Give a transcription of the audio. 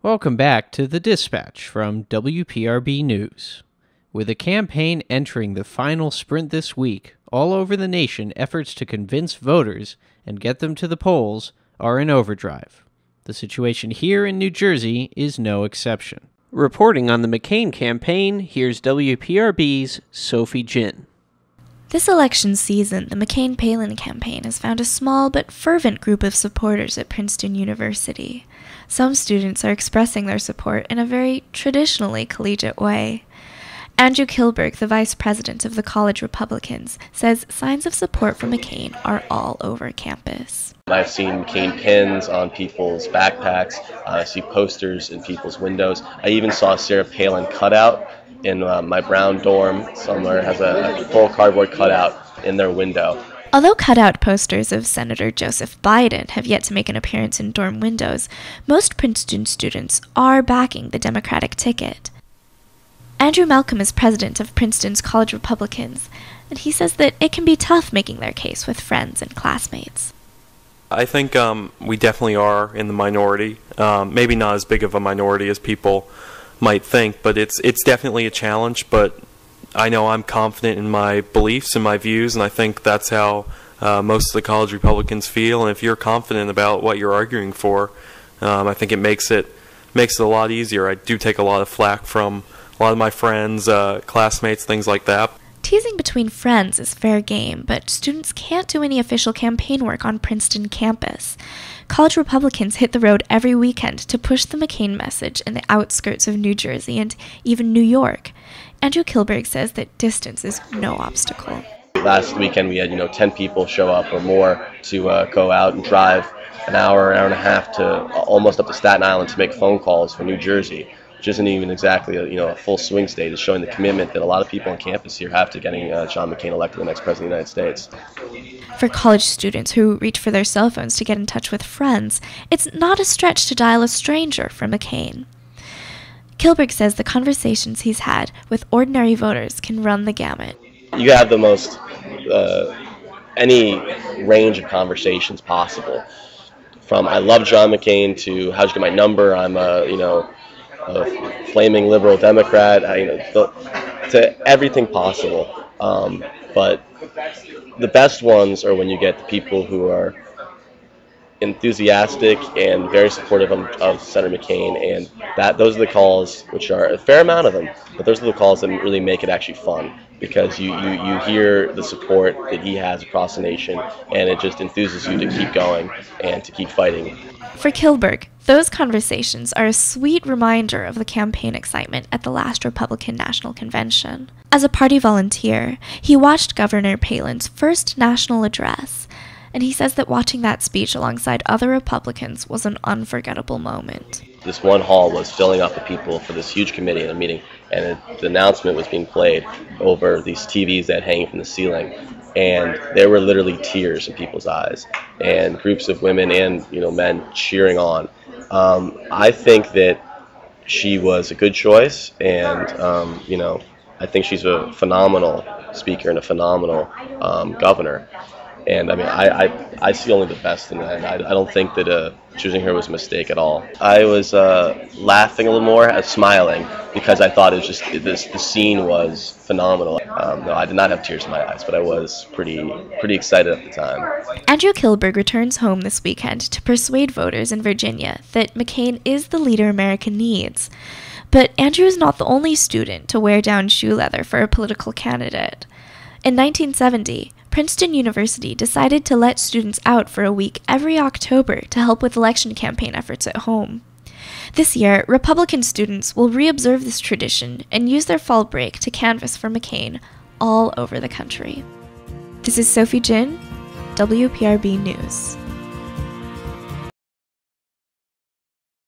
Welcome back to The Dispatch from WPRB News. With a campaign entering the final sprint this week, all over the nation efforts to convince voters and get them to the polls are in overdrive. The situation here in New Jersey is no exception. Reporting on the McCain campaign, here's WPRB's Sophie Jin. This election season, the McCain-Palin campaign has found a small but fervent group of supporters at Princeton University. Some students are expressing their support in a very traditionally collegiate way. Andrew Kilberg, the vice president of the college Republicans, says signs of support for McCain are all over campus. I've seen McCain pins on people's backpacks. I see posters in people's windows. I even saw a Sarah Palin cutout in my Brown dorm somewhere. It has a full cardboard cutout in their window. Although cutout posters of Senator Joseph Biden have yet to make an appearance in dorm windows, most Princeton students are backing the Democratic ticket. Andrew Malcolm is president of Princeton's College Republicans, and he says that it can be tough making their case with friends and classmates. I think we definitely are in the minority. Maybe not as big of a minority as people might think, but it's definitely a challenge. But I know I'm confident in my beliefs and my views, and I think that's how most of the college Republicans feel. And if you're confident about what you're arguing for, I think it makes it a lot easier. I do take a lot of flack from a lot of my friends, classmates, things like that. Teasing between friends is fair game, but students can't do any official campaign work on Princeton campus. College Republicans hit the road every weekend to push the McCain message in the outskirts of New Jersey and even New York. Andrew Kilberg says that distance is no obstacle. Last weekend we had 10 people show up or more to go out and drive an hour and a half to almost up to Staten Island to make phone calls for New Jersey, which isn't even exactly a full swing state. It's showing the commitment that a lot of people on campus here have to getting John McCain elected the next president of the United States. For college students who reach for their cell phones to get in touch with friends, it's not a stretch to dial a stranger for McCain. Kilberg says the conversations he's had with ordinary voters can run the gamut. You have the most, any range of conversations possible. From I love John McCain to how'd you get my number, I'm a flaming liberal Democrat, to everything possible. But the best ones are when you get the people who are enthusiastic and very supportive of Senator McCain, and those are the calls, which are a fair amount of them, but those are the calls that really make it actually fun, because you hear the support that he has across the nation, and it just enthuses you to keep going and to keep fighting. For Kilberg, those conversations are a sweet reminder of the campaign excitement at the last Republican National Convention. As a party volunteer, he watched Governor Palin's first national address, and he says that watching that speech alongside other Republicans was an unforgettable moment. This one hall was filling up with people for this huge committee in a meeting, and the announcement was being played over these TVs that hang from the ceiling, and there were literally tears in people's eyes, and groups of women and men cheering on. I think that she was a good choice, and I think she's a phenomenal speaker and a phenomenal governor. And I mean, I see only the best in that. I don't think that choosing her was a mistake at all. I was laughing a little more, smiling, because I thought it was just the scene was phenomenal. No, I did not have tears in my eyes, but I was pretty excited at the time. Andrew Kilberg returns home this weekend to persuade voters in Virginia that McCain is the leader America needs. But Andrew is not the only student to wear down shoe leather for a political candidate. In 1970, Princeton University decided to let students out for a week every October to help with election campaign efforts at home. This year, Republican students will reobserve this tradition and use their fall break to canvass for McCain all over the country. This is Sophie Jin, WPRB News.